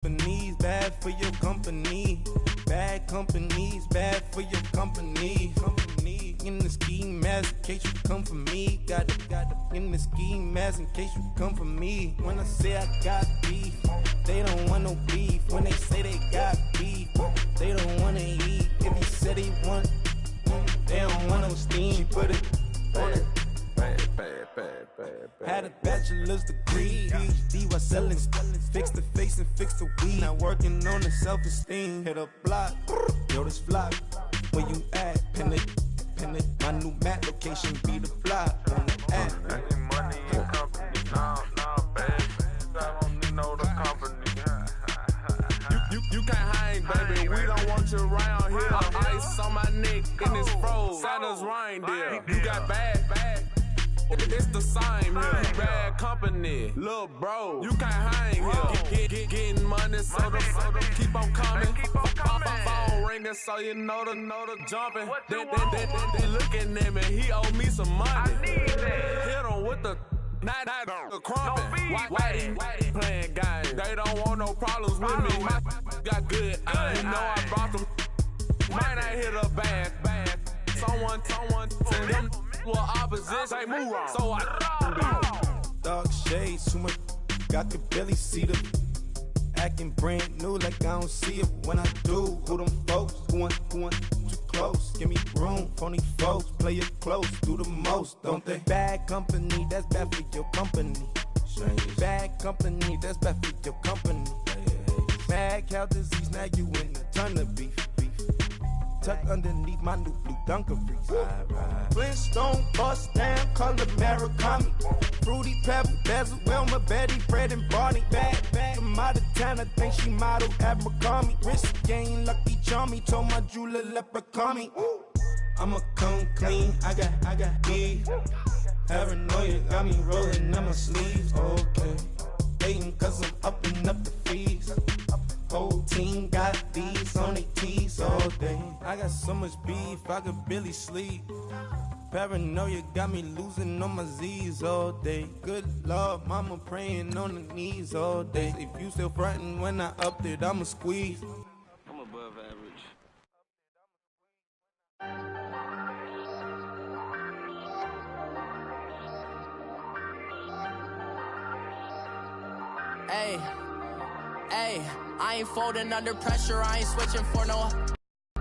Company's bad for your company. Bad company's bad for your company. Company in the ski mask in case you come for me. Got it in the ski mask in case you come for me. When I say I got beef, they don't want no beef. When they say they got beef, they don't want to eat. If you said they want, they don't want no steam. She put it on it. Had a bachelor's degree, PhD while selling. Fix the face and fix the weed. Now working on the self-esteem. Hit a block, yo, this flock. Where you at? Pin it. My new map location be the block on the app. I need money and company. Nah, baby. I don't know the company. You can't hang, baby. We don't want you around here. Ice on my neck in this froze. Santa's reindeer. You got bad. It's the same here. Bad company, little bro. You can't hang here. Getting money, so the keep on coming. Phone ringing, so you know the jumping. They looking at me. He owe me some money. Hit him with the the crumping. Whitey playing games. They don't want no problems with me. My got good. You know I brought them. Might not hit a bad. Someone send them. Well, opposition, say move on. So I dark shades, too much. Got the belly see the acting brand new like I don't see it when I do. Who them folks? Who want too close? Give me room, phony folks. Play it close, do the most, don't they? Bad company, that's bad for your company. Bad company, that's bad for your company. Mad cow disease, now you in a ton of beef. Tucked underneath my new blue Dunkaroos. Flintstone, bust down, color Murakami. Fruity Pebble, Basil, Wilma, Betty, Fred, and Barney. Bad, from out of town, I think she modeled at McCarmy. Wrist game, Lucky Charmy, told my jeweler, leprechaun me. I'ma come clean, I got beef. Paranoia got me rolling on my sleeves, okay. Hating cause I'm upping up the fees. Whole team got these on their tees all day. I got so much beef, I could barely sleep. Paranoia got me losing on my Z's all day. Good Lord, mama praying on the knees all day. If you still frontin' when I upped it, I'ma squeeze. I'm above average. Hey, I ain't folding under pressure, I ain't switching for no.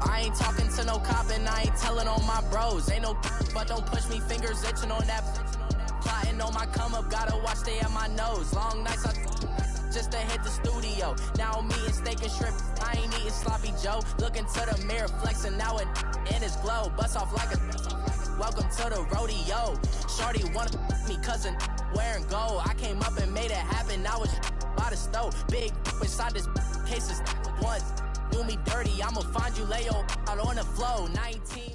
I ain't talking to no cop and I ain't telling on my bros. Ain't no but don't push me, fingers itching on that. Plotting on my come up, gotta watch stay at my nose. Long nights just to hit the studio. Now I'm eating steak and shrimp, I ain't eating sloppy Joe. Looking to the mirror, flexing now it in his glow. Bust off like a welcome to the rodeo. Shorty wanna me cousin wearing gold. I came up and made it happen, I was by the stove. Big inside this case is once. Do me dirty, I'ma find you, lay your out on the flow. 19.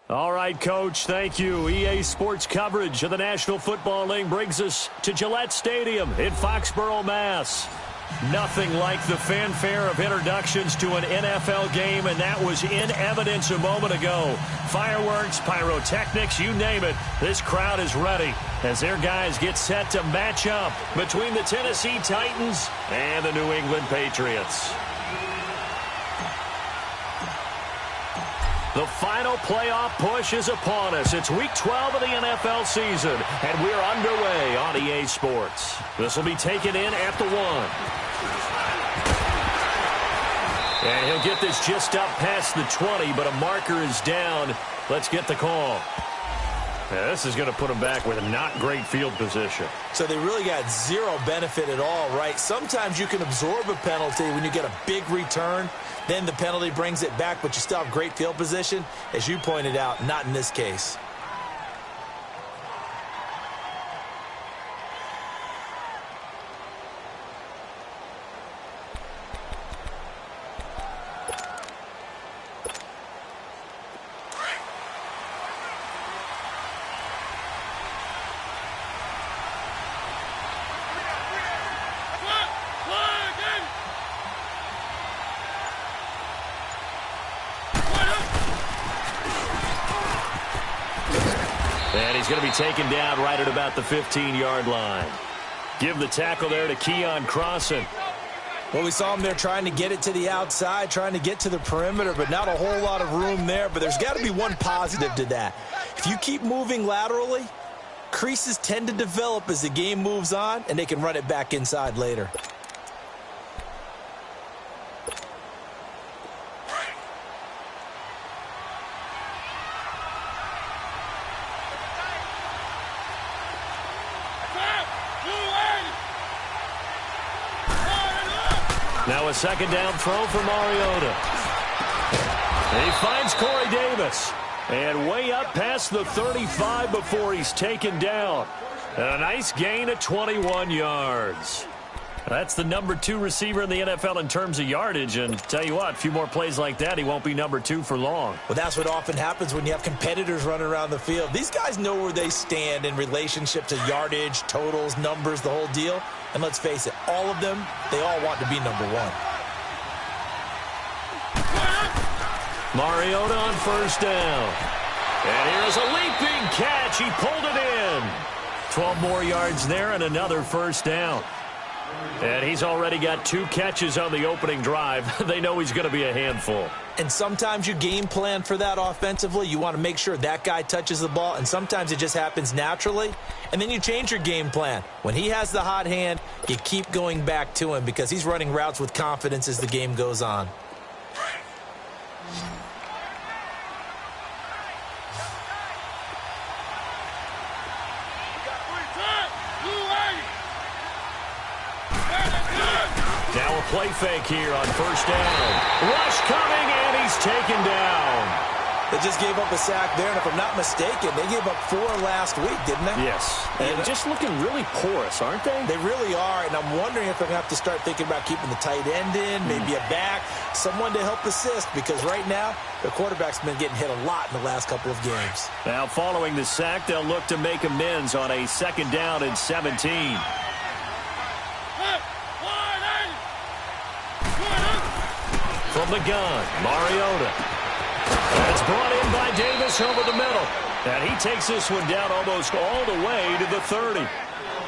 All right, Coach, thank you. EA Sports coverage of the National Football League brings us to Gillette Stadium in Foxborough, Mass. Nothing like the fanfare of introductions to an NFL game, and that was in evidence a moment ago. Fireworks, pyrotechnics, you name it. This crowd is ready as their guys get set to match up between the Tennessee Titans and the New England Patriots. The final playoff push is upon us. It's Week 12 of the NFL season, and we're underway on EA Sports. This will be taken in at the 1. And he'll get this just up past the 20, but a marker is down. Let's get the call. Yeah, this is going to put them back with a not great field position. So they really got zero benefit at all, right? Sometimes you can absorb a penalty when you get a big return. Then the penalty brings it back, but you still have great field position. As you pointed out, not in this case. And he's going to be taken down right at about the 15-yard line. Give the tackle there to Keon Crossan. Well, we saw him there trying to get it to the outside, trying to get to the perimeter, but not a whole lot of room there. But there's got to be one positive to that. If you keep moving laterally, creases tend to develop as the game moves on, and they can run it back inside later. Now a second down throw for Mariota. He finds Corey Davis. And way up past the 35 before he's taken down. And a nice gain of 21 yards. That's the number 2 receiver in the NFL in terms of yardage. And tell you what, a few more plays like that, he won't be number 2 for long. Well, that's what often happens when you have competitors running around the field. These guys know where they stand in relationship to yardage, totals, numbers, the whole deal. And let's face it, all of them, they all want to be number 1. Mariota on first down. And here's a leaping catch. He pulled it in. 12 more yards there and another first down. And he's already got 2 catches on the opening drive. They know he's going to be a handful. And sometimes you game plan for that offensively. You want to make sure that guy touches the ball, and sometimes it just happens naturally. And then you change your game plan. When he has the hot hand, you keep going back to him because he's running routes with confidence as the game goes on. Now a play fake here on first down. Rush coming, and he's taken down. They just gave up a sack there, and if I'm not mistaken, they gave up 4 last week, didn't they? Yes. And just looking really porous, aren't they? They really are, and I'm wondering if they're going to have to start thinking about keeping the tight end in, maybe a back, someone to help assist, because right now, the quarterback's been getting hit a lot in the last couple of games. Now, following the sack, they'll look to make amends on a second down and 17. From the gun, Mariota. It's brought in by Davis over the middle. And he takes this one down almost all the way to the 30.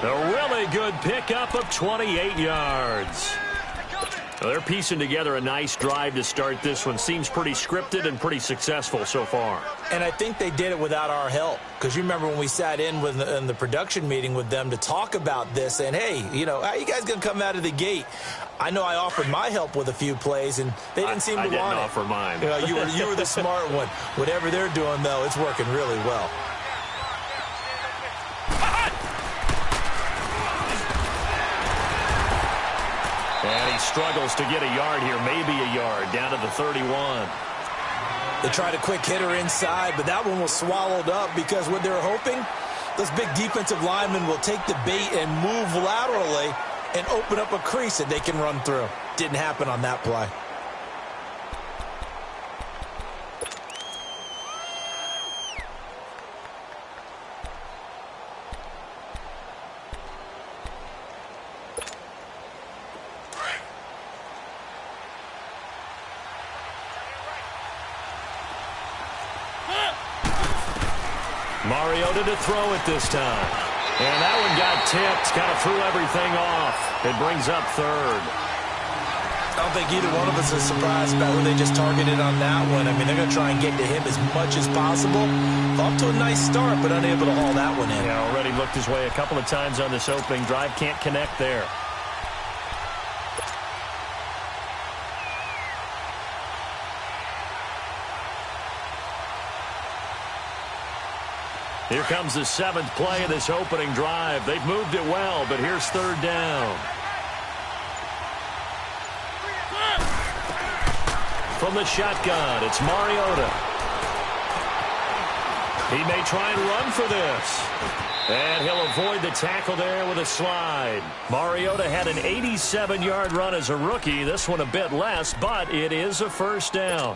A really good pickup of 28 yards. Well, they're piecing together a nice drive to start this one. Seems pretty scripted and pretty successful so far. And I think they did it without our help. Because you remember when we sat in the production meeting with them to talk about this, and hey, you know, how you guys going to come out of the gate? I know I offered my help with a few plays, and they didn't seem to want it. I didn't offer mine. You know, you were the smart one. Whatever they're doing, though, it's working really well. And he struggles to get a yard here, maybe a yard, down to the 31. They tried a quick hitter inside, but that one was swallowed up because what they're hoping, those big defensive linemen will take the bait and move laterally and open up a crease that they can run through. Didn't happen on that play. Mariota to throw it this time. And that one got tipped, kind of threw everything off. It brings up third. I don't think either one of us is surprised about who they just targeted on that one. I mean, they're going to try and get to him as much as possible. Off to a nice start, but unable to haul that one in. Yeah, already looked his way a couple of times on this opening drive. Can't connect there. Here comes the 7th play of this opening drive. They've moved it well, but here's third down. From the shotgun, it's Mariota. He may try and run for this. And he'll avoid the tackle there with a slide. Mariota had an 87-yard run as a rookie. This one a bit less, but it is a first down.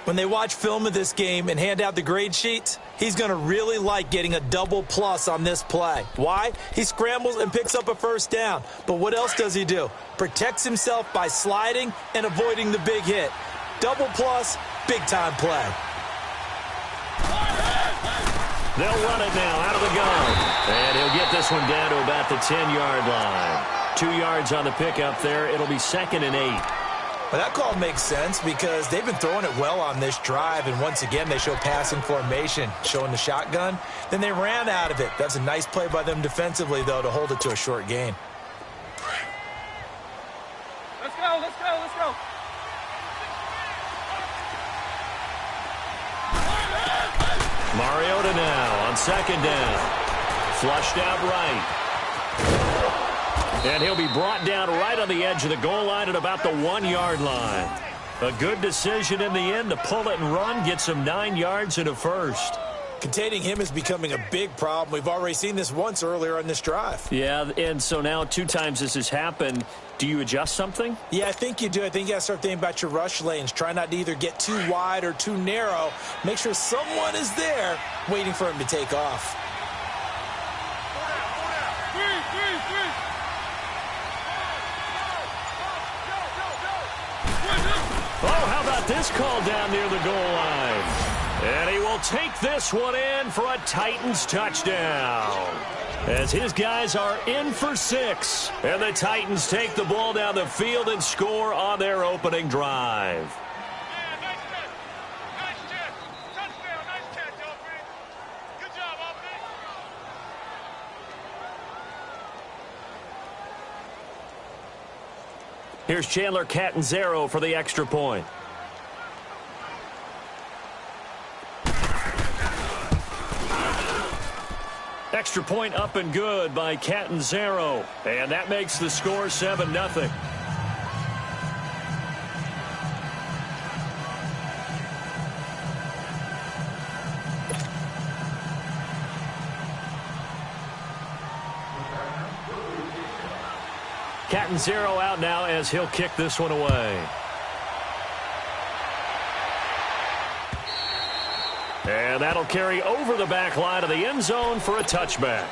When they watch film of this game and hand out the grade sheets, he's going to really like getting a double plus on this play. Why? He scrambles and picks up a first down. But what else does he do? Protects himself by sliding and avoiding the big hit. Double plus, big-time play. They'll run it now out of the gun. And he'll get this one down to about the 10-yard line. 2 yards on the pickup there. It'll be 2nd and 8. Well, that call makes sense because they've been throwing it well on this drive, and once again, they show passing formation, showing the shotgun. Then they ran out of it. That's a nice play by them defensively, though, to hold it to a short gain. Let's go, let's go, let's go. Mariota now on 2nd down. Flushed out right. And he'll be brought down right on the edge of the goal line at about the 1-yard line. A good decision in the end to pull it and run, get some 9 yards and a first. Containing him is becoming a big problem. We've already seen this once earlier on this drive. Yeah, and so now 2 times this has happened. Do you adjust something? Yeah, I think you do. I think you got to start thinking about your rush lanes. Try not to either get too wide or too narrow. Make sure someone is there waiting for him to take off. Oh, how about this call down near the goal line? And he will take this one in for a Titans touchdown. As his guys are in for 6. And the Titans take the ball down the field and score on their opening drive. Here's Chandler Catanzaro for the extra point. Extra point up and good by Catanzaro. And that makes the score 7-0. Catanzaro out now as he'll kick this one away. And that'll carry over the back line of the end zone for a touchback.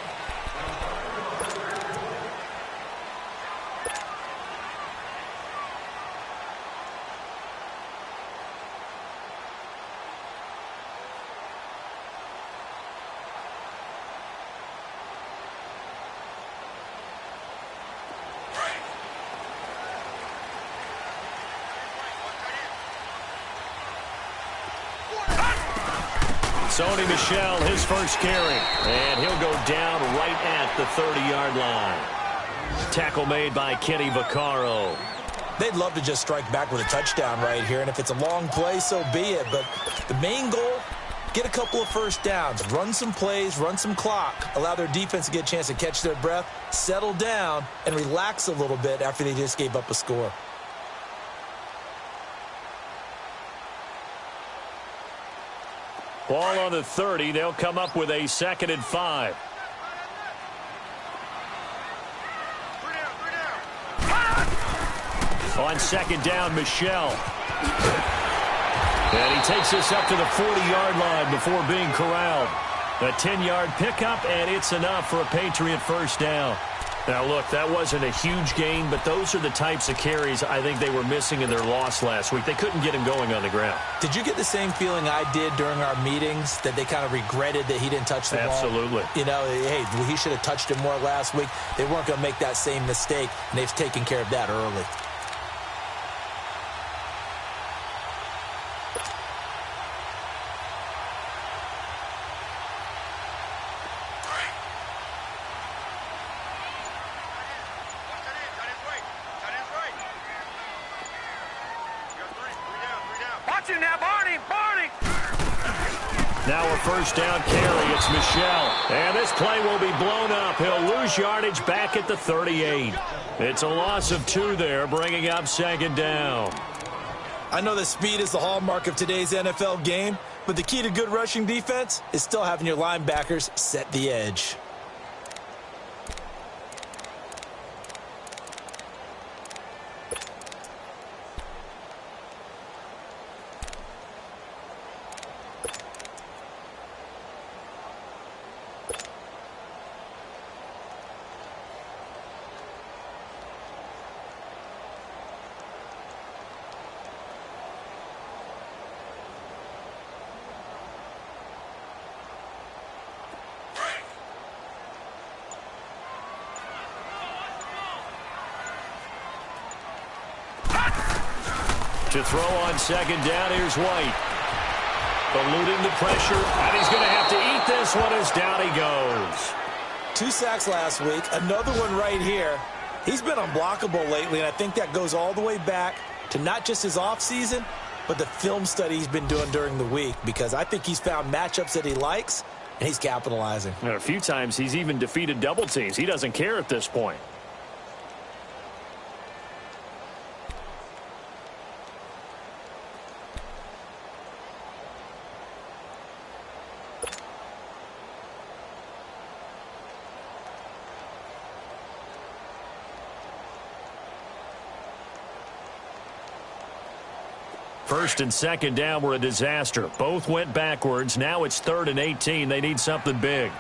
Sony Michel, his first carry. And he'll go down right at the 30-yard line. Tackle made by Kenny Vaccaro. They'd love to just strike back with a touchdown right here, and if it's a long play, so be it. But the main goal, get a couple of first downs, run some plays, run some clock, allow their defense to get a chance to catch their breath, settle down, and relax a little bit after they just gave up a score. Ball on the 30. They'll come up with a 2nd and 5. On 2nd down, Michel. And he takes this up to the 40-yard line before being corralled. A 10-yard pickup, and it's enough for a Patriot first down. Now, look, that wasn't a huge gain, but those are the types of carries I think they were missing in their loss last week. They couldn't get him going on the ground. Did you get the same feeling I did during our meetings, that they kind of regretted that he didn't touch the ball? Absolutely. You know, hey, he should have touched it more last week. They weren't going to make that same mistake, and they've taken care of that early. Now a first down carry. It's Michel. And this play will be blown up. He'll lose yardage back at the 38. It's a loss of 2 there, bringing up 2nd down. I know that speed is the hallmark of today's NFL game, but the key to good rushing defense is still having your linebackers set the edge. To throw on second down, here's White. Eluding the pressure, and he's going to have to eat this one as down he goes. 2 sacks last week, another one right here. He's been unblockable lately, and I think that goes all the way back to not just his offseason, but the film study he's been doing during the week, because I think he's found matchups that he likes, and he's capitalizing. And a few times he's even defeated double teams. He doesn't care at this point. First and second down were a disaster. Both went backwards. Now it's 3rd and 18. They need something big.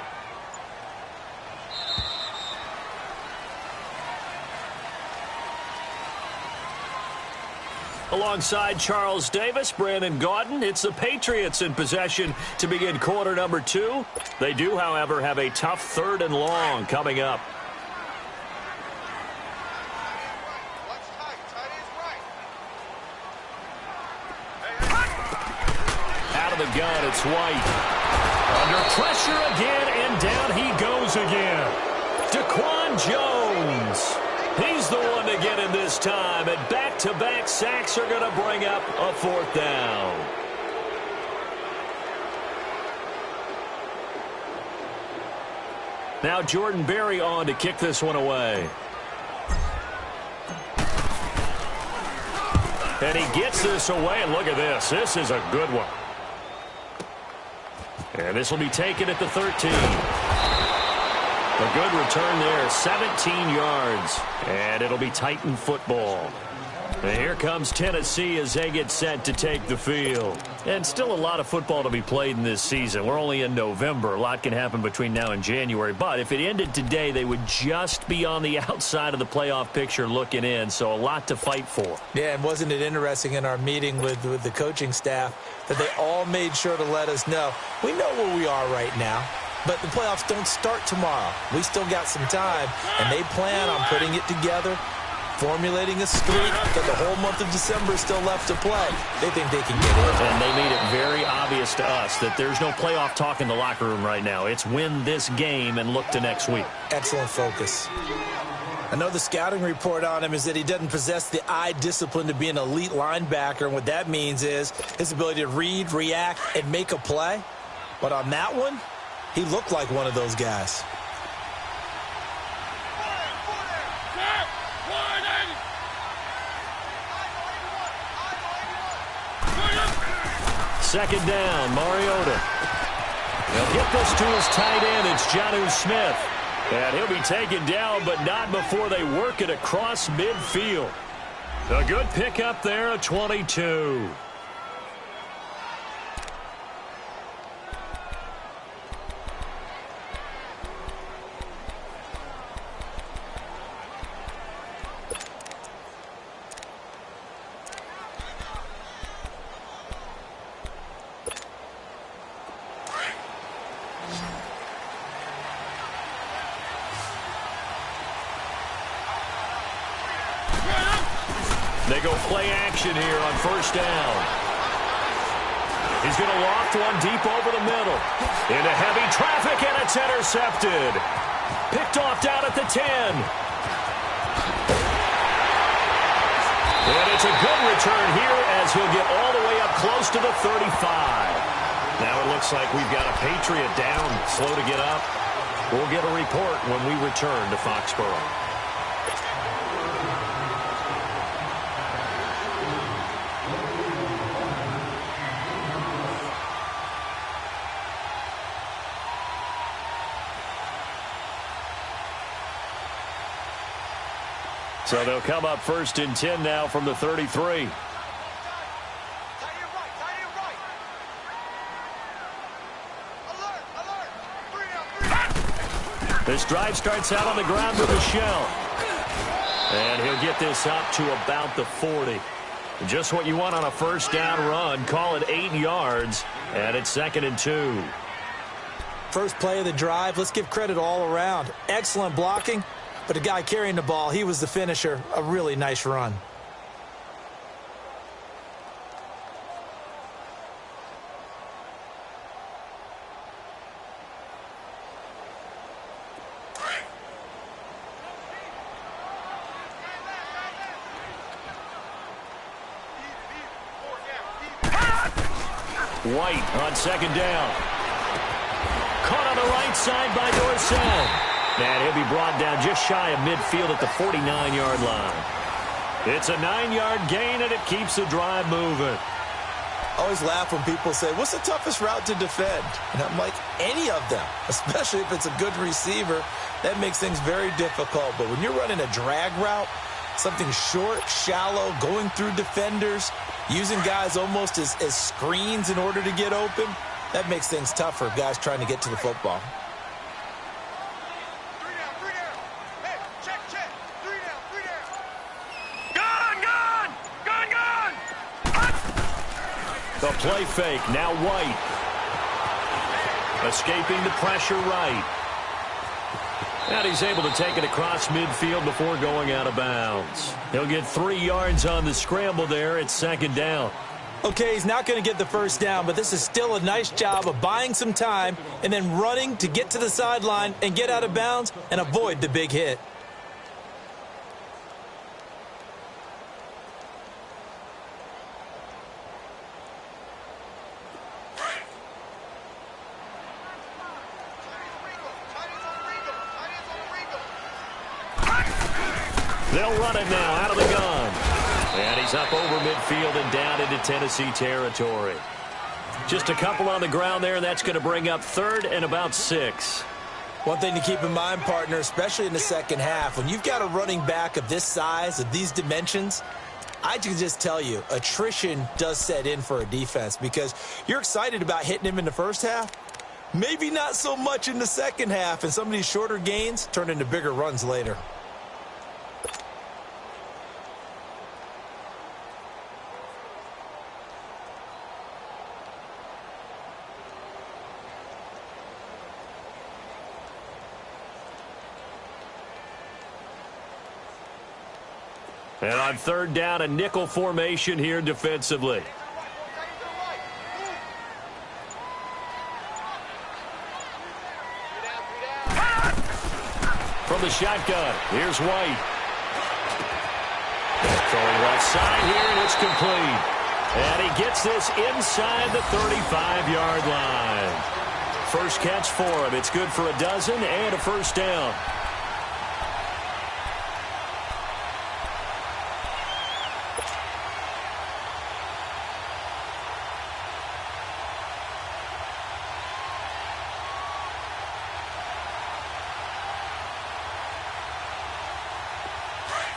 Alongside Charles Davis, Brandon Gaudin, it's the Patriots in possession to begin quarter number 2. They do, however, have a tough 3rd and long coming up. The gun, it's White. Under pressure again, and down he goes again. Daquan Jones. He's the one to get him this time, and back-to-back sacks are going to bring up a 4th down. Now Jordan Berry on to kick this one away. And he gets this away, and look at this. This is a good one. And this will be taken at the 13. A good return there, 17 yards. And it'll be Titan football. And here comes Tennessee as they get set to take the field. And still a lot of football to be played in this season. We're only in November. A lot can happen between now and January. But if it ended today, they would just be on the outside of the playoff picture looking in. So a lot to fight for. Yeah, and wasn't it interesting in our meeting with the coaching staff that they all made sure to let us know, we know where we are right now, but the playoffs don't start tomorrow. We still got some time, and they plan on putting it together, formulating a streak that the whole month of December is still left to play. They think they can get it. And they made it very obvious to us that there's no playoff talk in the locker room right now. It's win this game and look to next week. Excellent focus. I know the scouting report on him is that he doesn't possess the eye discipline to be an elite linebacker, and what that means is his ability to read, react, and make a play. But on that one, he looked like one of those guys. Second down, Mariota. He'll get this to his tight end. It's Jonnu Smith. And he'll be taken down, but not before they work it across midfield. A good pickup there, a 22. They go play action here on first down. He's going to loft one deep over the middle. Into heavy traffic, and it's intercepted. Picked off down at the 10. And it's a good return here as he'll get all the way up close to the 35. Now it looks like we've got a Patriot down, slow to get up. We'll get a report when we return to Foxborough. So they'll come up first and 10 now from the 33. This drive starts out on the ground with Michelle. And he'll get this up to about the 40. Just what you want on a first down run. Call it 8 yards. And it's 2nd and 2. First play of the drive. Let's give credit all around. Excellent blocking. But the guy carrying the ball, he was the finisher. A really nice run. White on second down. Caught on the right side by Dorsett. And he'll be brought down just shy of midfield at the 49-yard line. It's a 9-yard gain, and it keeps the drive moving. I always laugh when people say, what's the toughest route to defend? And I'm like, any of them, especially if it's a good receiver. That makes things very difficult. But when you're running a drag route, something short, shallow, going through defenders, using guys almost as screens in order to get open, that makes things tough for guys trying to get to the football. The play fake, now White. Escaping the pressure right. And he's able to take it across midfield before going out of bounds. He'll get 3 yards on the scramble there at second down. Okay, he's not going to get the first down, but this is still a nice job of buying some time and then running to get to the sideline and get out of bounds and avoid the big hit. They'll run it now out of the gun. And he's up over midfield and down into Tennessee territory. Just a couple on the ground there, and that's going to bring up 3rd and about 6. One thing to keep in mind, partner, especially in the second half, when you've got a running back of this size, of these dimensions, I can just tell you, attrition does set in for a defense because you're excited about hitting him in the first half. Maybe not so much in the second half, and some of these shorter gains turn into bigger runs later. And on 3rd down, a nickel formation here defensively. From the shotgun, here's White. Throwing left side here, and it's complete. And he gets this inside the 35-yard line. First catch for him. It's good for a dozen and a first down.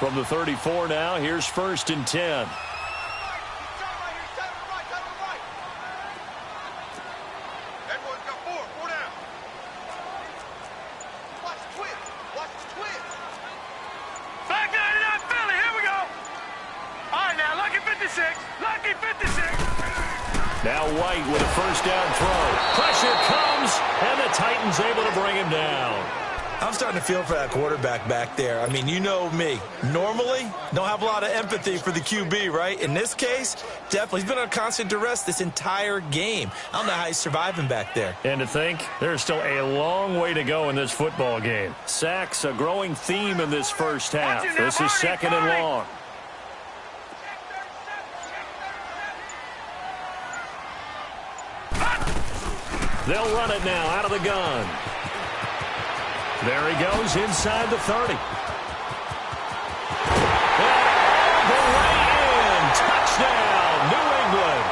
From the 34 now, here's 1st and 10. Now White with a first down throw. Pressure comes, and the Titans able to bring him down. I'm starting to feel for that quarterback back there. I mean, you know me. Normally, don't have a lot of empathy for the QB, right? In this case, definitely. He's been on constant duress this entire game. I don't know how he's surviving back there. And to think, there's still a long way to go in this football game. Sacks, a growing theme in this first half. This is 2nd and long. They'll run it now out of the gun. There he goes inside the 30. And the way in. Touchdown, New England.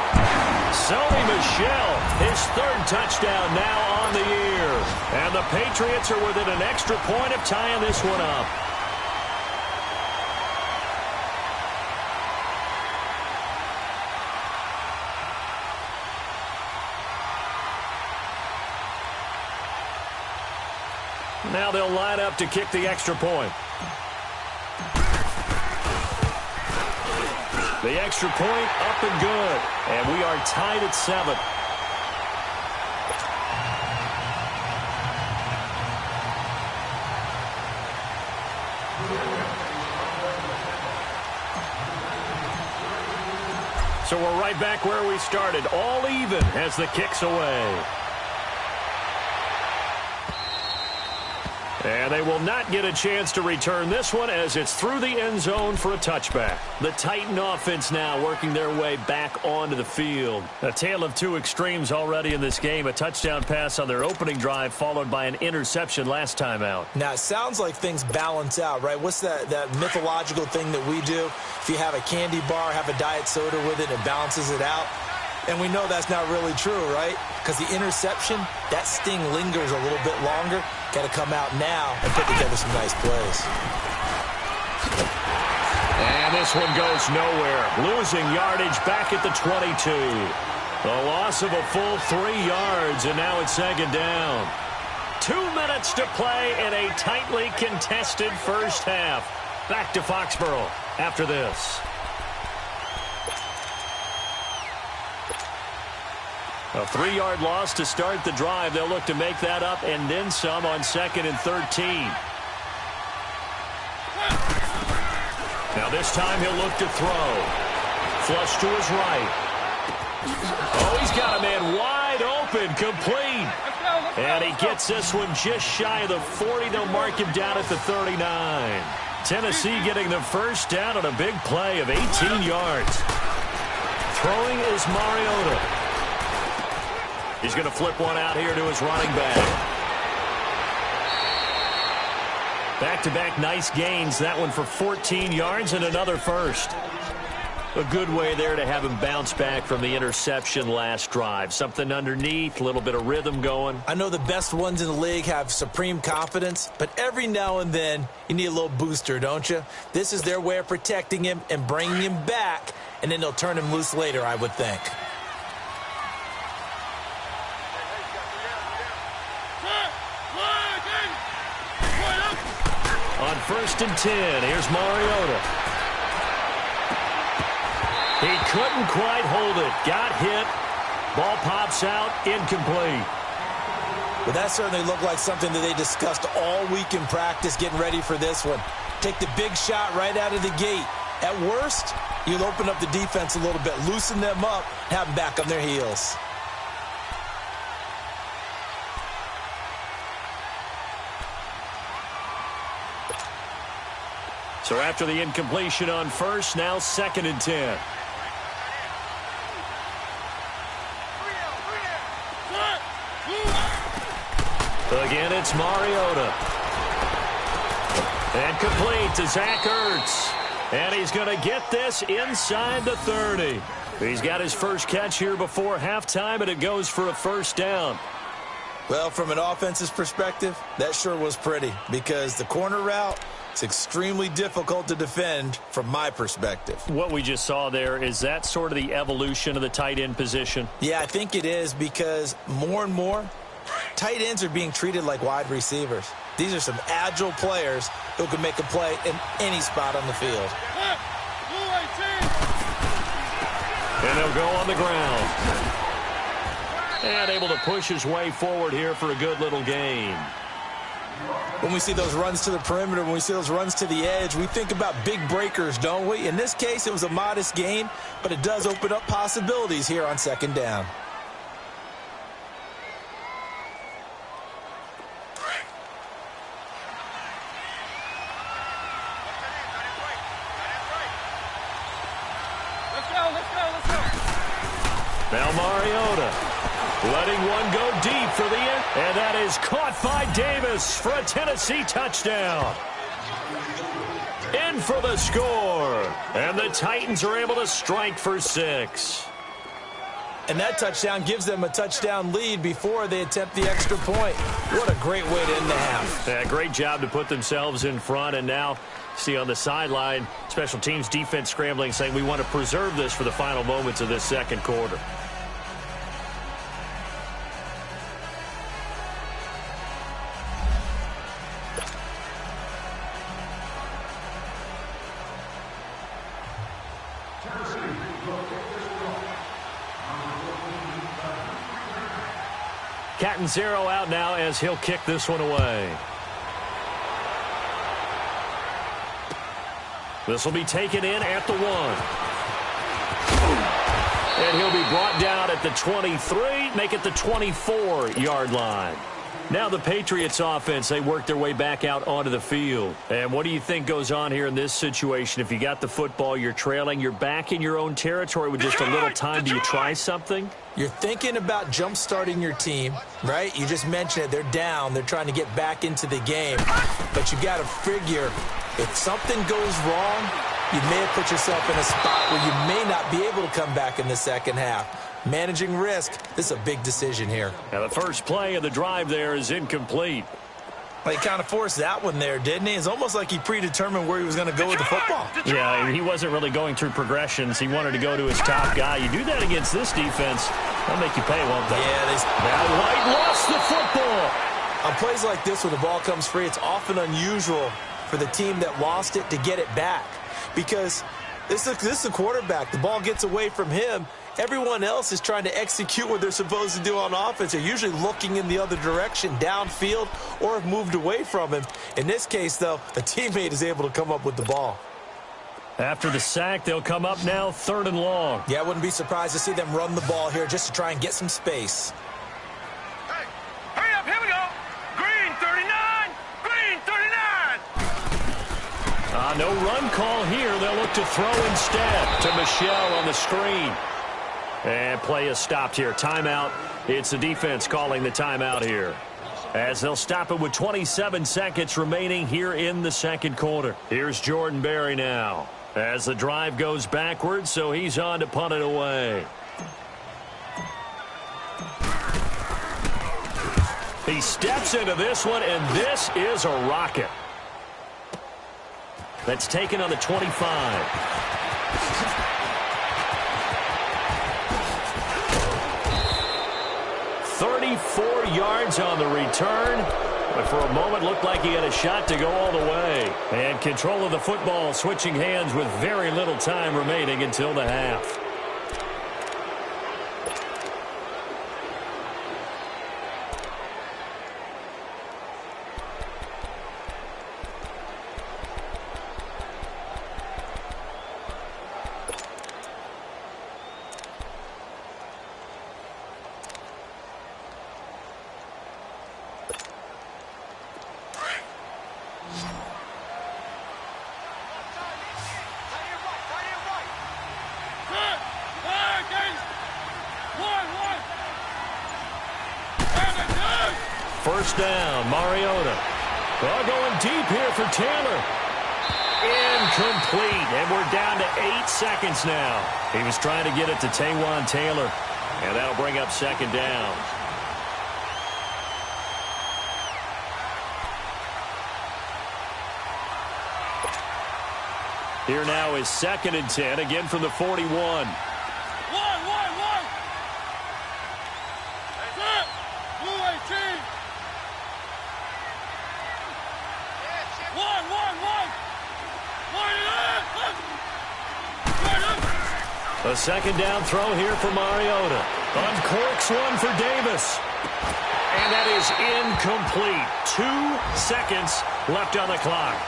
Sony Michel, his 3rd touchdown now on the year. And the Patriots are within an extra point of tying this one up. Now they'll line up to kick the extra point. The extra point up and good. And we are tied at 7. So we're right back where we started. All even as the kick's away. And they will not get a chance to return this one as it's through the end zone for a touchback. The Titan offense now working their way back onto the field. A tale of two extremes already in this game. A touchdown pass on their opening drive followed by an interception last time out. Now, it sounds like things balance out, right? What's that mythological thing that we do? If you have a candy bar, have a diet soda with it, it balances it out. And we know that's not really true, right? Because the interception, that sting lingers a little bit longer. Got to come out now and put together some nice plays. And this one goes nowhere. Losing yardage back at the 22. A loss of a full 3 yards, and now it's second down. 2 minutes to play in a tightly contested first half. Back to Foxborough after this. A 3-yard loss to start the drive. They'll look to make that up and then some on 2nd and 13. Now this time he'll look to throw. Flush to his right. Oh, he's got a man wide open, complete. And he gets this one just shy of the 40. They'll mark him down at the 39. Tennessee getting the first down on a big play of 18 yards. Throwing is Mariota. He's going to flip one out here to his running back. Back-to-back nice gains. That one for 14 yards and another first. A good way there to have him bounce back from the interception last drive. Something underneath, a little bit of rhythm going. I know the best ones in the league have supreme confidence, but every now and then you need a little booster, don't you? This is their way of protecting him and bringing him back, and then they'll turn him loose later, I would think. On 1st and 10, here's Mariota. He couldn't quite hold it. Got hit. Ball pops out. Incomplete. Well, that certainly looked like something that they discussed all week in practice getting ready for this one. Take the big shot right out of the gate. At worst, you'll open up the defense a little bit, loosen them up, have them back on their heels. So after the incompletion on 1st, now 2nd and 10. Again, it's Mariota. And complete to Zach Ertz. And he's going to get this inside the 30. He's got his first catch here before halftime, and it goes for a first down. Well, from an offense's perspective, that sure was pretty because the corner route, it's extremely difficult to defend from my perspective. What we just saw there, is that sort of the evolution of the tight end position? Yeah, I think it is because more and more, tight ends are being treated like wide receivers. These are some agile players who can make a play in any spot on the field. And they'll go on the ground. And able to push his way forward here for a good little gain. When we see those runs to the perimeter, when we see those runs to the edge, we think about big breakers, don't we? In this case, it was a modest gain, but it does open up possibilities here on 2nd down. Let's go. Now Mariota letting one go deep for the end. And that is caught by Davis for a Tennessee touchdown. In for the score. And the Titans are able to strike for 6. And that touchdown gives them a touchdown lead before they attempt the extra point. What a great way to end the half. Yeah, great job to put themselves in front. And now, see on the sideline, special teams defense scrambling, saying we want to preserve this for the final moments of this second quarter. Catanzaro out now as he'll kick this one away. This will be taken in at the 1. And he'll be brought down at the 23, make it the 24-yard line. Now the Patriots offense, they work their way back out onto the field. And what do you think goes on here in this situation? If you got the football, you're trailing, you're back in your own territory with just a little time. Do you try something? You're thinking about jump-starting your team, right? You just mentioned it. They're down. They're trying to get back into the game. But you got to figure if something goes wrong, you may have put yourself in a spot where you may not be able to come back in the second half. Managing risk, this is a big decision here. Now the first play of the drive there is incomplete. Well, he kind of forced that one there, didn't he? It's almost like he predetermined where he was going to go with the football. Yeah, he wasn't really going through progressions. He wanted to go to his top guy. You do that against this defense, they'll make you pay, won't they? Yeah. Now White lost the football. On plays like this, when the ball comes free, it's often unusual for the team that lost it to get it back. Because this is a quarterback. The ball gets away from him. Everyone else is trying to execute what they're supposed to do on offense. They're usually looking in the other direction, downfield, or have moved away from him. In this case, though, a teammate is able to come up with the ball. After the sack, they'll come up now 3rd and long. Yeah, I wouldn't be surprised to see them run the ball here just to try and get some space. Hey, hurry up, here we go. Green 39, green 39. No run call here. They'll look to throw instead to Michelle on the screen. And play is stopped here. Timeout. It's the defense calling the timeout here, as they'll stop it with 27 seconds remaining here in the second quarter. Here's Jordan Berry now as the drive goes backwards, so he's on to punt it away. He steps into this one, and this is a rocket. That's taken on the 25. 34 yards on the return, but for a moment looked like he had a shot to go all the way. And control of the football switching hands with very little time remaining until the half. First down, Mariota. Well, going deep here for Taylor. Incomplete, and we're down to 8 seconds now. He was trying to get it to Taywan Taylor, and that'll bring up second down. Here now is 2nd and 10, again from the 41. A second down throw here for Mariota. Uncorks one for Davis. And that is incomplete. 2 seconds left on the clock.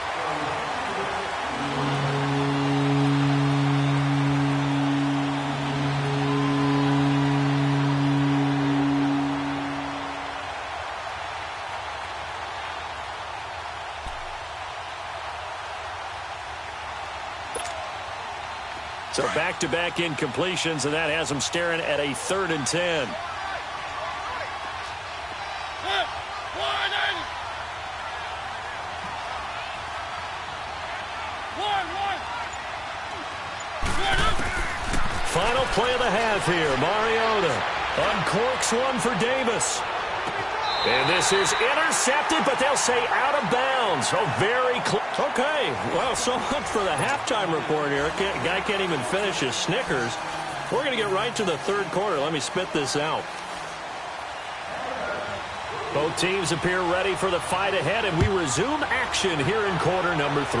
So back-to-back incompletions, and that has them staring at a 3rd and 10. Final play of the half here. Mariota uncorks one for Davis. And this is intercepted, but they'll say out of bounds. Oh, very close. Okay, well, so much for the halftime report here. Guy can't even finish his Snickers. We're going to get right to the 3rd quarter. Let me spit this out. Both teams appear ready for the fight ahead, and we resume action here in quarter number 3.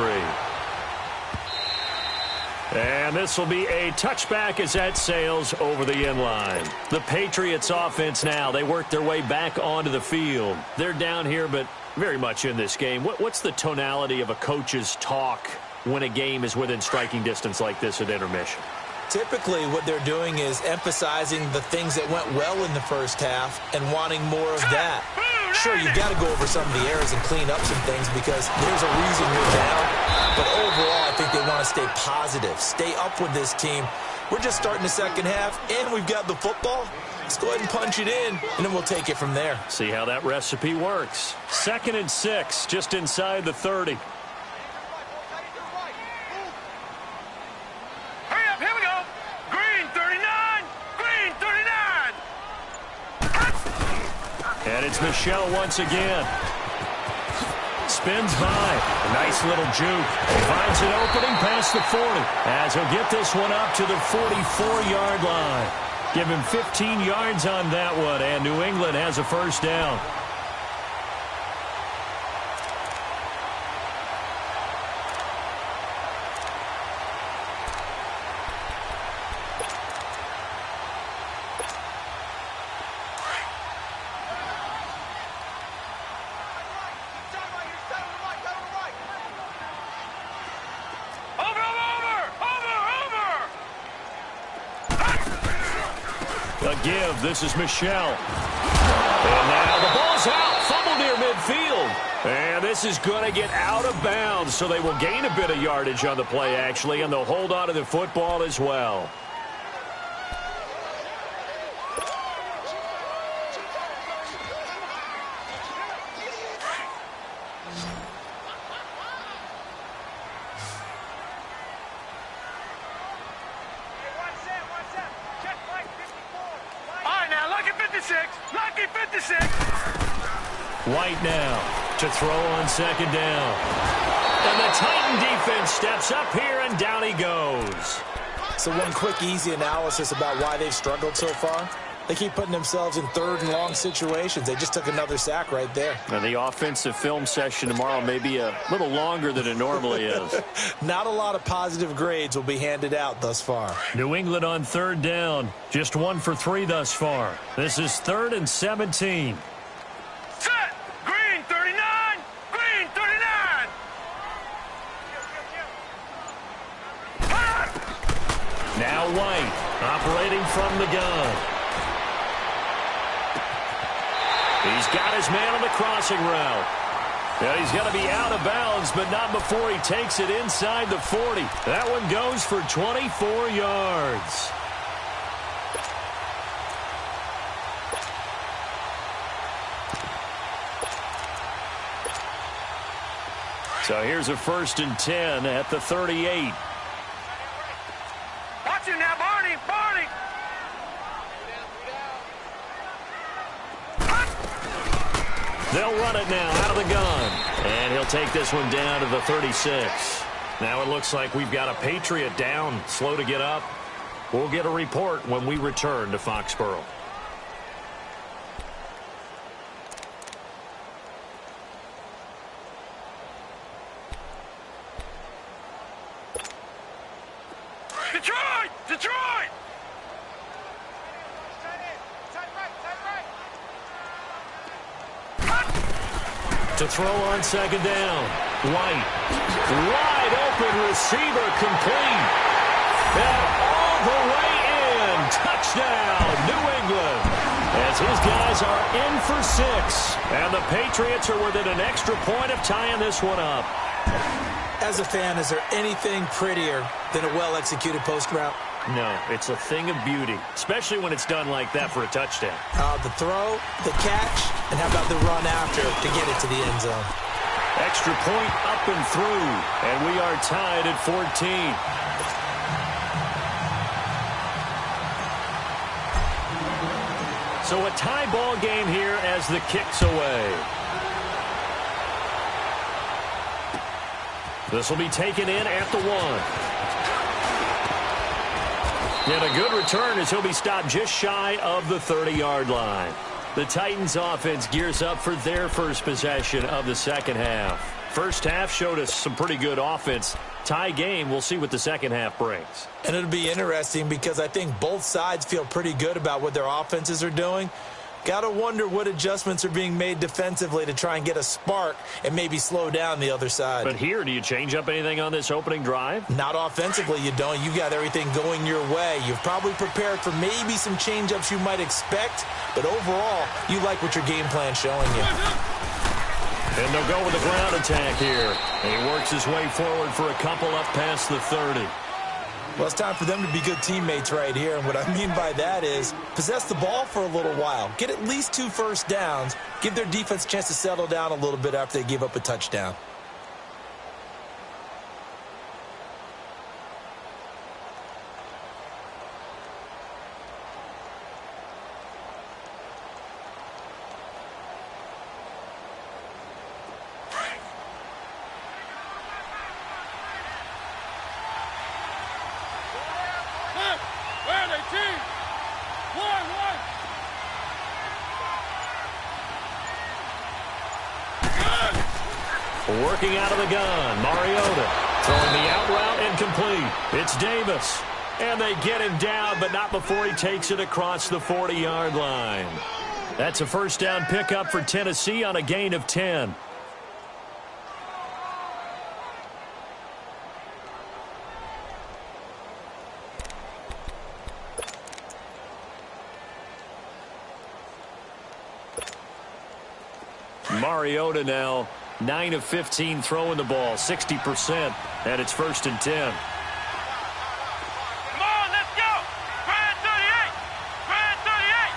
And this will be a touchback as that sails over the end line. The Patriots offense now, they work their way back onto the field. They're down here, but very much in this game. What's the tonality of a coach's talk when a game is within striking distance like this at intermission? Typically, what they're doing is emphasizing the things that went well in the first half and wanting more of that. sure, you've got to go over some of the errors and clean up some things because there's a reason you're down. But overall, I think they want to stay positive, stay up with this team. We're just starting the second half, and we've got the football. Let's go ahead and punch it in, and then we'll take it from there. See how that recipe works. 2nd and 6, just inside the 30. Hurry up, here we go. Green 39, green 39. And it's Michel once again. Spins by. A nice little juke. Finds an opening past the 40. As he'll get this one up to the 44-yard line. Give him 15 yards on that one, and New England has a first down. Give. This is Michel. And now the ball's out. Fumble near midfield. And this is going to get out of bounds, so they will gain a bit of yardage on the play, actually, and they'll hold on to the football as well. White now to throw on second down. And the Titan defense steps up here, and down he goes. So one quick, easy analysis about why they've struggled so far. They keep putting themselves in 3rd and long situations. They just took another sack right there. And the offensive film session tomorrow may be a little longer than it normally is. Not a lot of positive grades will be handed out thus far. New England on 3rd down. Just 1 for 3 thus far. This is 3rd and 17. Set! Green 39! Green 39! Now White, operating from the gun. He's got his man on the crossing route. Now he's got to be out of bounds, but not before he takes it inside the 40. That one goes for 24 yards. So here's a 1st and 10 at the 38. Watch him now, Barney! Barney! They'll run it now out of the gun. And he'll take this one down to the 36. Now it looks like we've got a Patriot down, slow to get up. We'll get a report when we return to Foxborough. Detroit! Detroit! To throw on second down. White. Wide open receiver complete. And all the way in. Touchdown, New England. As his guys are in for 6. And the Patriots are within an extra point of tying this one up. As a fan, is there anything prettier than a well-executed post route? No, it's a thing of beauty, especially when it's done like that for a touchdown. The throw, the catch, and how about the run after to get it to the end zone? Extra point up and through, and we are tied at 14. So a tie ball game here as the kick's away. This will be taken in at the 1. And a good return as he'll be stopped just shy of the 30-yard line. The Titans offense gears up for their first possession of the second half. First half showed us some pretty good offense. Tie game, we'll see what the second half brings. And it'll be interesting because I think both sides feel pretty good about what their offenses are doing. Got to wonder what adjustments are being made defensively to try and get a spark and maybe slow down the other side. But here, do you change up anything on this opening drive? Not offensively, you don't. You got everything going your way. You've probably prepared for maybe some change-ups you might expect, but overall, you like what your game plan's showing you. And they'll go with the ground attack here. And he works his way forward for a couple up past the 30. Well, it's time for them to be good teammates right here. And what I mean by that is possess the ball for a little while. Get at least 2 first downs. Give their defense a chance to settle down a little bit after they give up a touchdown. Working out of the gun, Mariota throwing the out route incomplete. It's Davis, and they get him down, but not before he takes it across the 40-yard line. That's a first down pickup for Tennessee on a gain of 10. Mariota now 9 of 15 throwing the ball, 60%, and it's 1st and 10. Come on, let's go! Grand 38! Grand 38!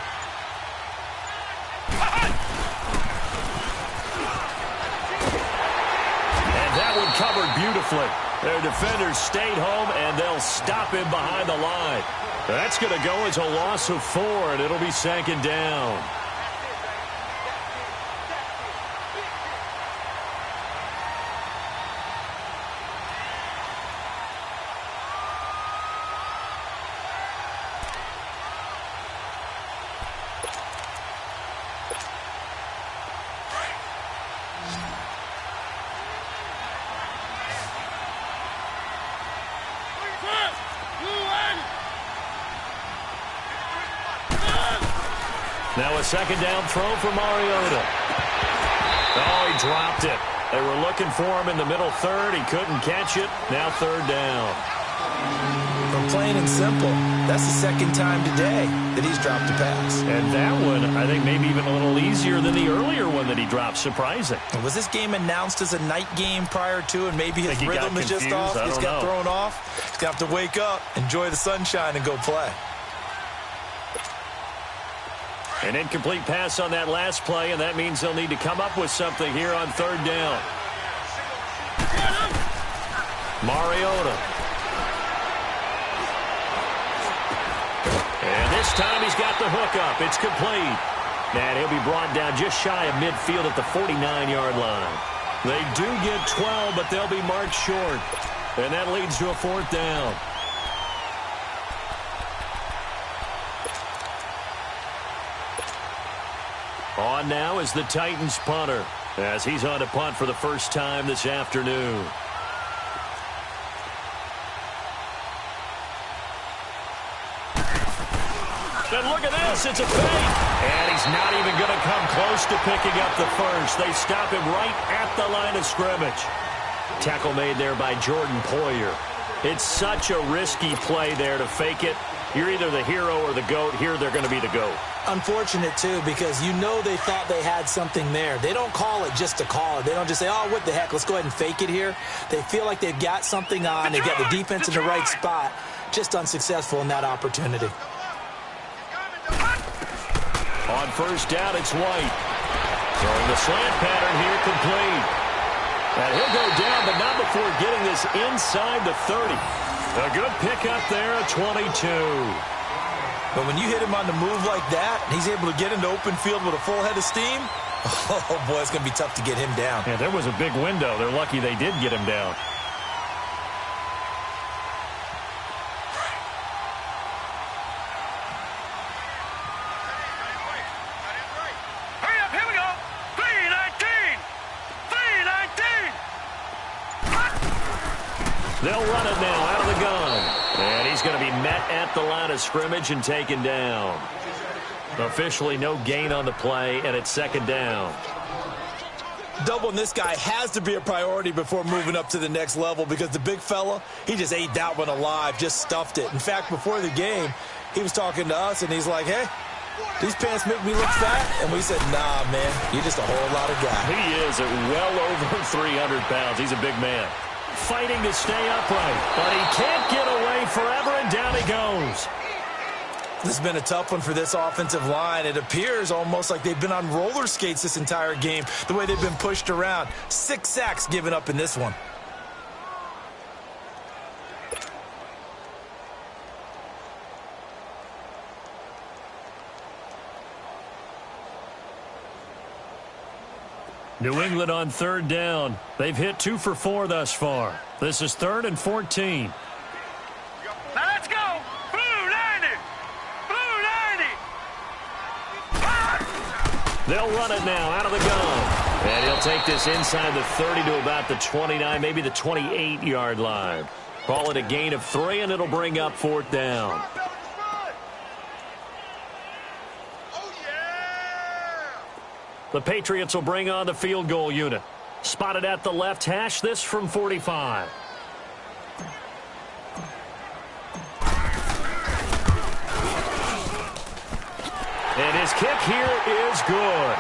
And that one covered beautifully. Their defenders stayed home, and they'll stop him behind the line. That's going to go as a loss of 4, and it'll be 2nd down. Now a 2nd down throw for Mariota. Oh, he dropped it. They were looking for him in the middle 3rd. He couldn't catch it. Now 3rd down. From plain and simple, that's the 2nd time today that he's dropped a pass. And that one, I think, maybe even a little easier than the earlier one that he dropped. Surprising. Was this game announced as a night game prior to, and maybe his rhythm is just off? He's got thrown off. He's going to have to wake up, enjoy the sunshine, and go play. An incomplete pass on that last play, and that means they'll need to come up with something here on 3rd down. Mariota. And this time he's got the hook up. It's complete. And he'll be brought down just shy of midfield at the 49-yard line. They do get 12, but they'll be marked short. And that leads to a 4th down. On now is the Titans punter, as he's on to punt for the first time this afternoon. And look at this, it's a fake. And he's not even going to come close to picking up the first. They stop him right at the line of scrimmage. Tackle made there by Jordan Poyer. It's such a risky play there to fake it. You're either the hero or the GOAT. Here they're going to be the GOAT. Unfortunate, too, because you know they thought they had something there. They don't call it just to call it. They don't just say, oh, what the heck, let's go ahead and fake it here. They feel like they've got something on. They've got the defense in the right spot. Just unsuccessful in that opportunity. On 1st down, it's White. Throwing the slant pattern here complete. And he'll go down, but not before getting this inside the 30. A good pickup there at 22. But when you hit him on the move like that, and he's able to get into open field with a full head of steam, oh, boy, it's going to be tough to get him down. Yeah, there was a big window. They're lucky they did get him down. Hurry up, here we go! 319! 319! They'll run it now out of the gun. And he's going to be met at the line of scrimmage and taken down. Officially no gain on the play, and it's second down. Doubling this guy has to be a priority before moving up to the next level because the big fella, he just ate that one alive, just stuffed it. In fact, before the game, he was talking to us, and he's like, hey, these pants make me look fat? And we said, nah, man, you're just a whole lot of guy. He is at well over 300 pounds. He's a big man. Fighting to stay upright, but he can't get away forever, and down he goes. This has been a tough one for this offensive line. It appears almost like they've been on roller skates this entire game, the way they've been pushed around. 6 sacks given up in this one. New England on third down. They've hit 2 for 4 thus far. This is 3rd and 14. Now let's go. Blue 90. Blue 90. They'll run it now out of the gun. And he'll take this inside the 30 to about the 29, maybe the 28-yard line. Call it a gain of 3, and it'll bring up 4th down. The Patriots will bring on the field goal unit. Spotted at the left hash, this from 45. And his kick here is good.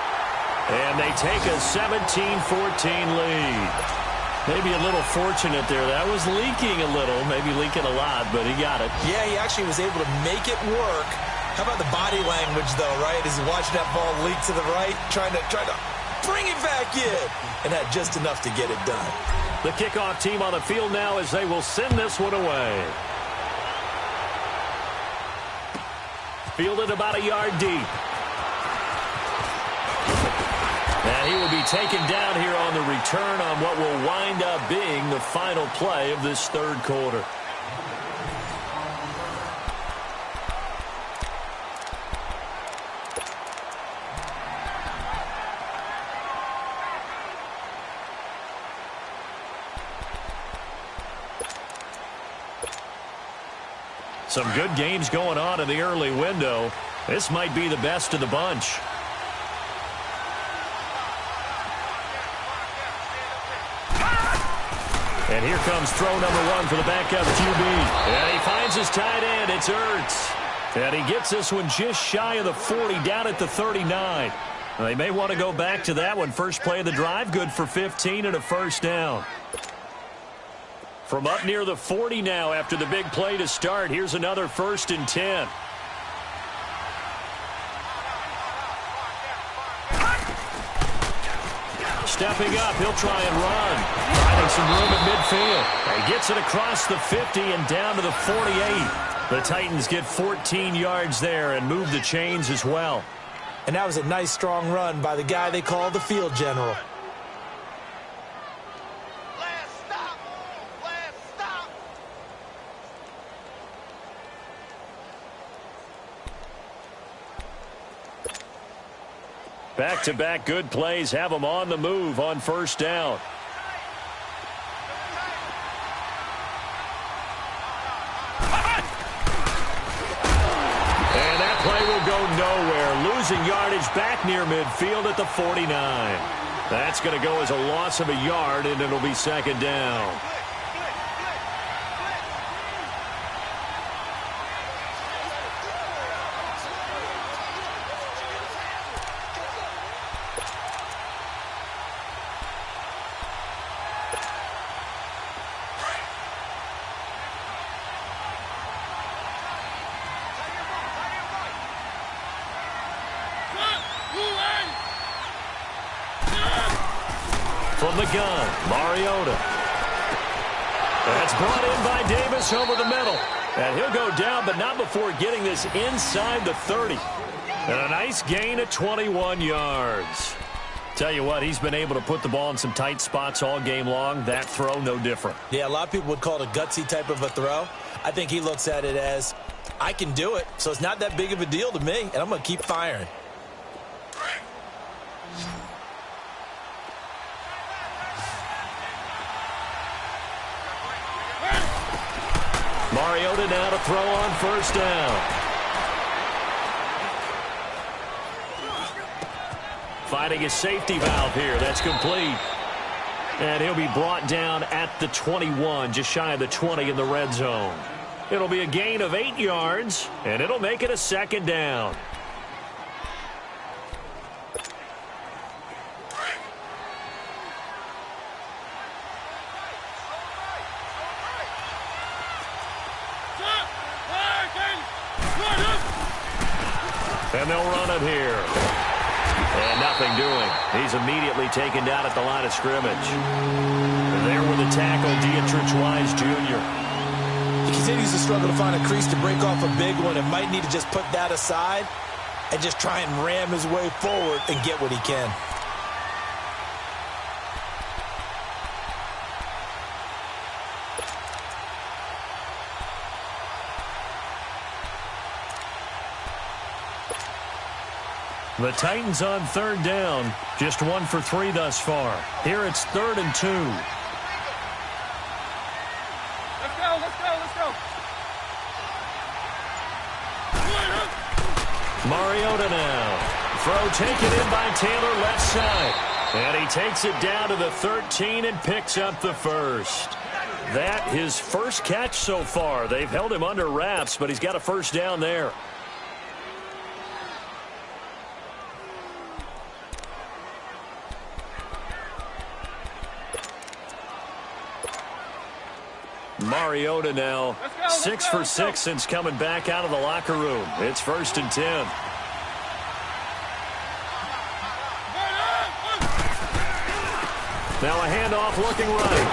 And they take a 17-14 lead. Maybe a little fortunate there. That was leaking a little, maybe leaking a lot, but he got it. Yeah, he actually was able to make it work. How about the body language, though, right? As he watched that ball leak to the right, trying to bring it back in, and had just enough to get it done. The kickoff team on the field now as they will send this one away. Fielded about a yard deep. And he will be taken down here on the return on what will wind up being the final play of this third quarter. Some good games going on in the early window. This might be the best of the bunch. And here comes throw number 1 for the backup QB. And he finds his tight end. It's Ertz. And he gets this one just shy of the 40, down at the 39. They may want to go back to that one. First play of the drive, good for 15 and a first down. From up near the 40 now after the big play to start. Here's another 1st and 10. Stepping up, he'll try and run. Finding some room at midfield. He gets it across the 50 and down to the 48. The Titans get 14 yards there and move the chains as well. And that was a nice, strong run by the guy they call the field general. Back-to-back good plays have them on the move on first down. And that play will go nowhere. Losing yardage back near midfield at the 49. That's going to go as a loss of a yard, and it'll be second down. From the gun, Mariota. That's brought in by Davis over the middle. And he'll go down, but not before getting this inside the 30. And a nice gain of 21 yards. Tell you what, he's been able to put the ball in some tight spots all game long. That throw, no different. Yeah, a lot of people would call it a gutsy type of a throw. I think he looks at it as, I can do it, so it's not that big of a deal to me, and I'm going to keep firing. Mariota now to throw on first down. finding his safety valve here. That's complete. And he'll be brought down at the 21, just shy of the 20 in the red zone. It'll be a gain of 8 yards, and it'll make it a second down. And they'll run it here. And nothing doing. He's immediately taken down at the line of scrimmage. And there with the tackle, Dietrich Wise Jr. He continues to struggle to find a crease to break off a big one and might need to just put that aside and just try and ram his way forward and get what he can. The Titans on third down. Just 1 for 3 thus far. Here it's 3rd and 2. Let's go. Mariota now. Throw taken in by Taylor left side. And he takes it down to the 13 and picks up the first. That his first catch so far. They've held him under wraps, but he's got a first down there. Mariota now 6 for 6 since coming back out of the locker room. It's 1st and 10. Now a handoff looking right.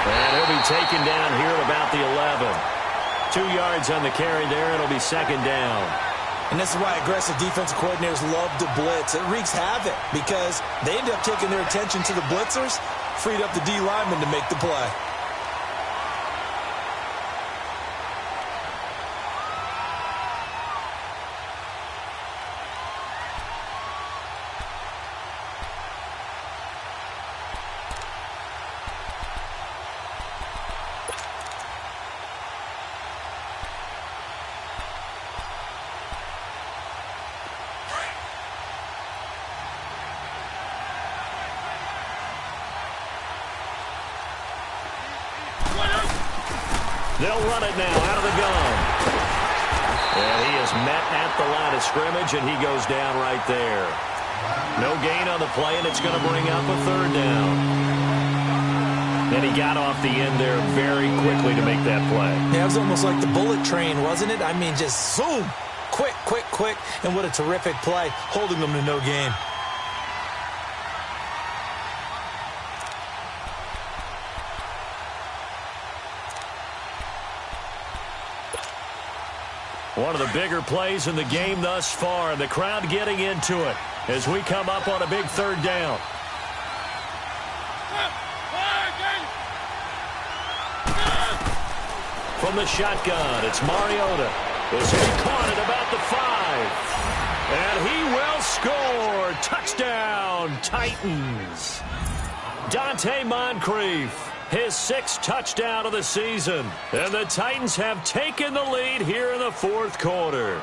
And he'll be taken down here at about the 11. 2 yards on the carry there. It'll be 2nd down. And this is why aggressive defensive coordinators love to blitz. It wreaks havoc because they end up taking their attention to the blitzers, freed up the D lineman to make the play. They'll run it now out of the gun. And he is met at the line of scrimmage, and he goes down right there. No gain on the play, and it's going to bring up a 3rd down. And he got off the end there very quickly to make that play. Yeah, it was almost like the bullet train, wasn't it? I mean, just zoom. Quick. And what a terrific play, holding them to no gain. One of the bigger plays in the game thus far, and the crowd getting into it as we come up on a big 3rd down. From the shotgun, it's Mariota. This will be caught at about the 5. And he will score. Touchdown, Titans. Dante Moncrief. His 6th touchdown of the season. And the Titans have taken the lead here in the 4th quarter.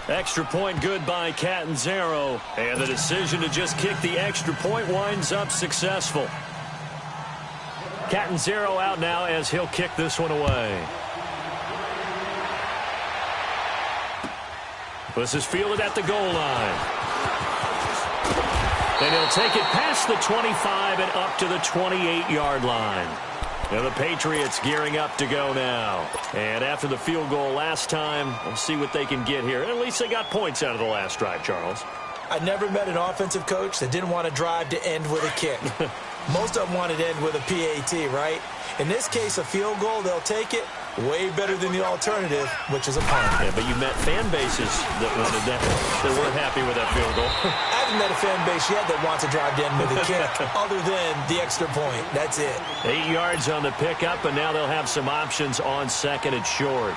Extra point good by Catanzaro. And the decision to just kick the extra point winds up successful. Catanzaro out now as he'll kick this one away. This is fielded at the goal line. And he'll take it past the 25 and up to the 28-yard line. Now the Patriots gearing up to go now. And after the field goal last time, we'll see what they can get here. At least they got points out of the last drive, Charles. I never met an offensive coach that didn't want to drive to end with a kick. Most of them want to end with a PAT, right? In this case, a field goal, they'll take it. Way better than the alternative, which is a punt. Yeah, but you met fan bases that weren't happy with that field goal. I haven't met a fan base yet that wants to drive to end with a kick, other than the extra point. That's it. 8 yards on the pickup, and now they'll have some options on 2nd and short.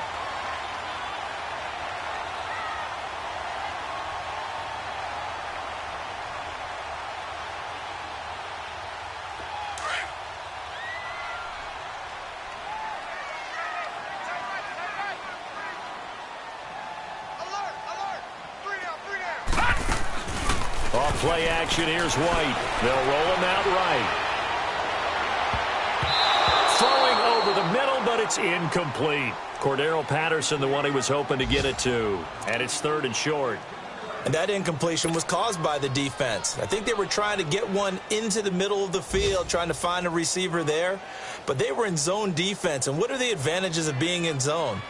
Off play action, here's White. They'll roll him out right. Throwing over the middle, but it's incomplete. Cordero Patterson, the one he was hoping to get it to. And it's 3rd and short. And that incompletion was caused by the defense. I think they were trying to get one into the middle of the field, trying to find a receiver there. But they were in zone defense. And what are the advantages of being in zone?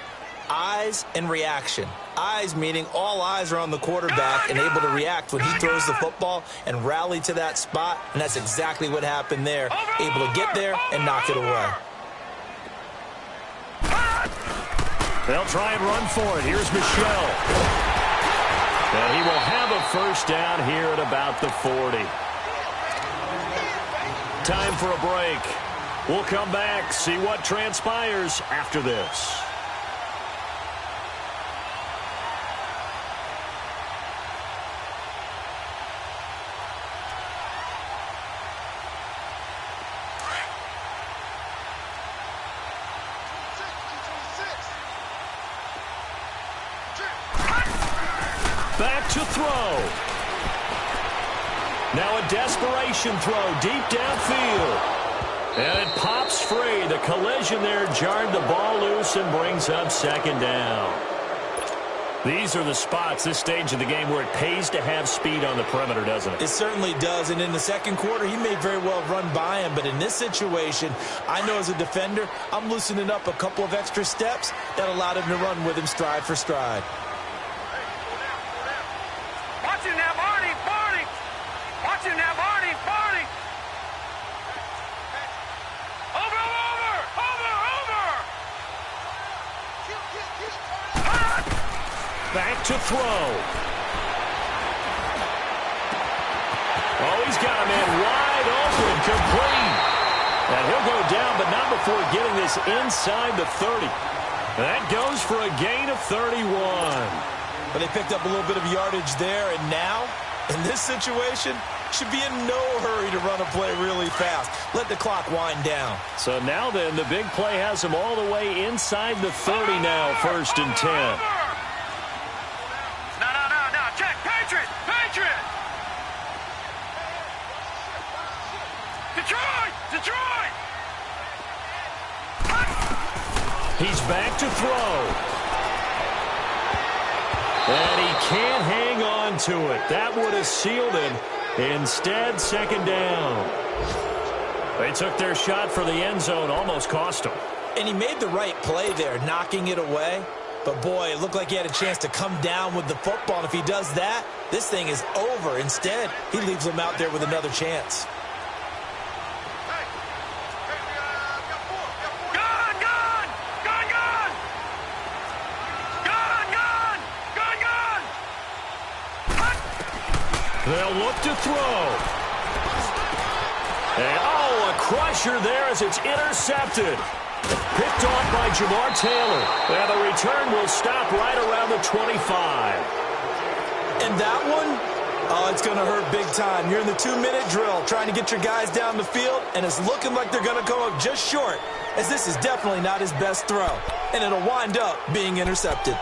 Eyes and reaction. Eyes meaning all eyes are on the quarterback and able to react when he throws the football and rally to that spot. And that's exactly what happened there. Able to get there and knock it away. They'll try and run for it. Here's Michelle. And he will have a first down here at about the 40. Time for a break. We'll come back, see what transpires after this. Back to throw. Now a desperation throw deep downfield. And it pops free. The collision there jarred the ball loose and brings up 2nd down. These are the spots, this stage of the game, where it pays to have speed on the perimeter, doesn't it? It certainly does. And in the second quarter, he may very well run by him. But in this situation, I know as a defender, I'm loosening up a couple of extra steps that allowed him to run with him stride for stride. Watch him now, Barney! Barney! Watch him now, Barney! Barney! Over! Back to throw. Oh, he's got a man wide open, complete. And he'll go down, but not before getting this inside the 30. That goes for a gain of 31. But they picked up a little bit of yardage there, and now, in this situation, should be in no hurry to run a play really fast. Let the clock wind down. So now then, the big play has him all the way inside the 30 now, 1st and 10. No, check, Patriot! Detroit! He's back to throw. And he can't hang on to it. That would have sealed him. Instead, 2nd down. They took their shot for the end zone, almost cost him. And he made the right play there, knocking it away. But, boy, it looked like he had a chance to come down with the football. And if he does that, this thing is over. Instead, he leaves him out there with another chance. They'll look to throw. And, oh, a crusher there as it's intercepted. Picked off by Jamar Taylor. And the return will stop right around the 25. And that one, oh, it's going to hurt big time. You're in the 2-minute drill trying to get your guys down the field, and it's looking like they're going to come up just short, as this is definitely not his best throw. And it'll wind up being intercepted.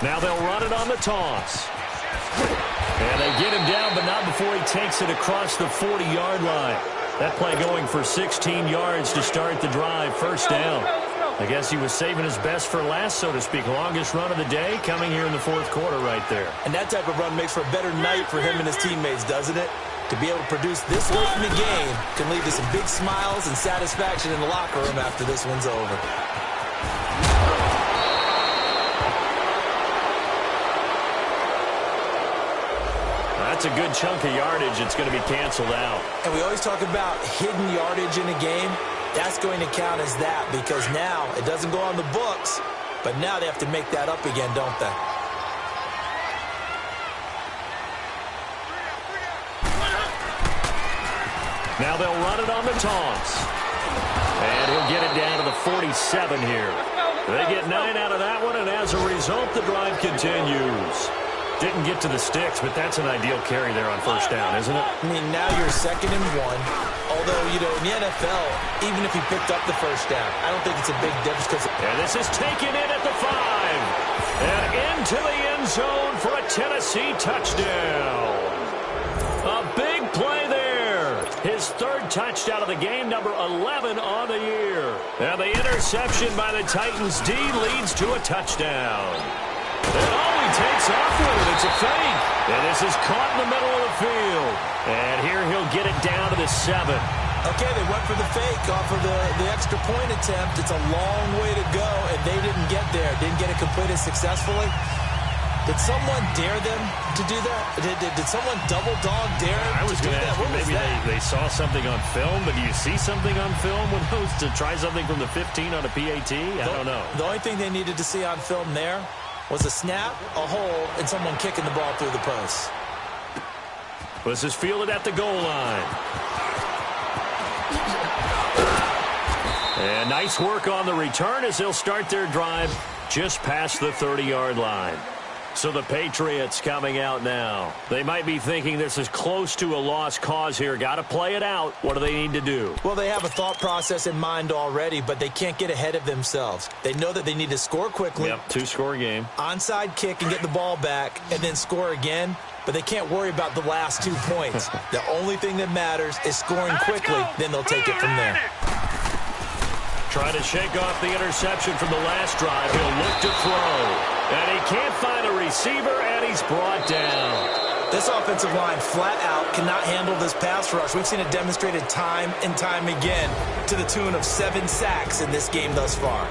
Now they'll run it on the toss. And they get him down, but not before he takes it across the 40-yard line. That play going for 16 yards to start the drive. 1st down. I guess he was saving his best for last, so to speak. Longest run of the day coming here in the 4th quarter right there. And that type of run makes for a better night for him and his teammates, doesn't it? To be able to produce this late in the game can lead to some big smiles and satisfaction in the locker room after this one's over. That's a good chunk of yardage. It's going to be canceled out. And we always talk about hidden yardage in a game. That's going to count as that because now it doesn't go on the books, but now they have to make that up again, don't they? Now they'll run it on the toss. And he'll get it down to the 47 here. They get 9 out of that one, and as a result, the drive continues. Didn't get to the sticks, but that's an ideal carry there on first down, isn't it? I mean, now you're 2nd and 1. Although, you know, in the NFL, even if he picked up the first down, I don't think it's a big difference. And this is taken in at the 5. And into the end zone for a Tennessee touchdown. A big play there. His 3rd touchdown of the game, number 11 on the year. And the interception by the Titans D leads to a touchdown. And he takes off with it. It's a fake. And this is caught in the middle of the field. And here he'll get it down to the 7. Okay, they went for the fake off of the extra point attempt. It's a long way to go, and they didn't get there. Didn't get it completed successfully. Did someone dare them to do that? Did someone double dog dare them to do that? What was maybe that? They saw something on film, but do you see something on film with those to try something from the 15 on a PAT? I don't know. The only thing they needed to see on film there was a snap, a hole, and someone kicking the ball through the post. This is fielded at the goal line. And nice work on the return as they'll start their drive just past the 30-yard line. So the Patriots coming out now. They might be thinking this is close to a lost cause here. Got to play it out. What do they need to do? Well, they have a thought process in mind already, but they can't get ahead of themselves. They know that they need to score quickly. Yep, 2-score game. Onside kick and get the ball back and then score again. But they can't worry about the last 2 points. The only thing that matters is scoring quickly. Then they'll take it from there. Trying to shake off the interception from the last drive. He'll look to throw. And he can't find a receiver, and he's brought down. This offensive line flat out cannot handle this pass rush. We've seen it demonstrated time and time again to the tune of 7 sacks in this game thus far.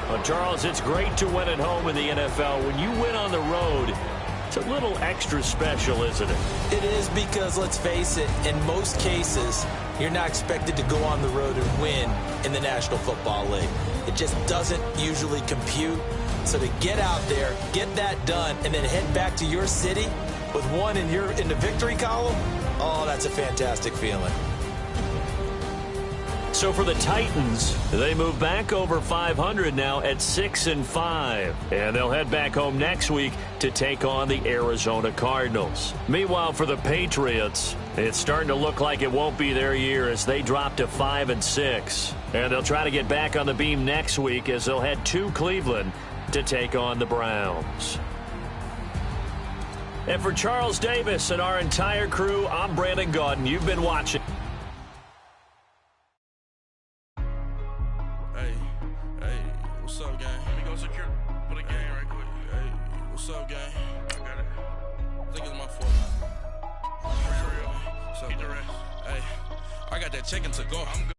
Well, Charles, it's great to win at home in the NFL. When you win on the road, it's a little extra special, isn't it? It is because, let's face it, in most cases, you're not expected to go on the road and win in the National Football League. It just doesn't usually compute. So to get out there, get that done, and then head back to your city with one in the victory column, oh, that's a fantastic feeling. So for the Titans, they move back over 500 now at 6-5. And they'll head back home next week to take on the Arizona Cardinals. Meanwhile, for the Patriots, it's starting to look like it won't be their year as they drop to 5-6. And they'll try to get back on the beam next week as they'll head to Cleveland to take on the Browns. And for Charles Davis and our entire crew, I'm Brandon Gaudin. You've been watching. What's up, gang? Let me go secure for the game right quick. Hey, what's up, gang? I got it. I think it's my fault. For real. What's up, Get the rest. Hey, I got that chicken to go. I'm good.